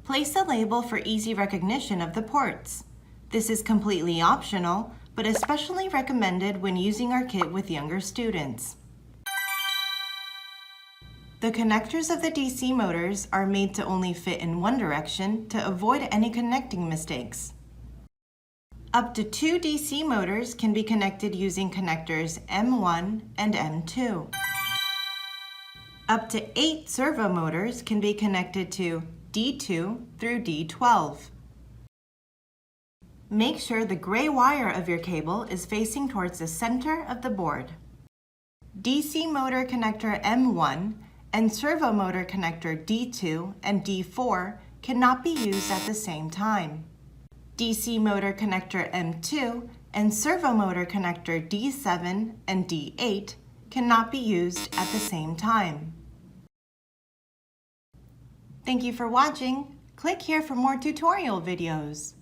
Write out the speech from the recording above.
Place a label for easy recognition of the ports. This is completely optional, but especially recommended when using our kit with younger students. The connectors of the DC motors are made to only fit in one direction to avoid any connecting mistakes. Up to 2 DC motors can be connected using connectors M1 and M2. Up to 8 servo motors can be connected to D2 through D12. Make sure the gray wire of your cable is facing towards the center of the board. DC motor connector M1 and servo motor connector D2 and D4 cannot be used at the same time. DC motor connector M2 and servo motor connector D7 and D8 cannot be used at the same time. Thank you for watching. Click here for more tutorial videos.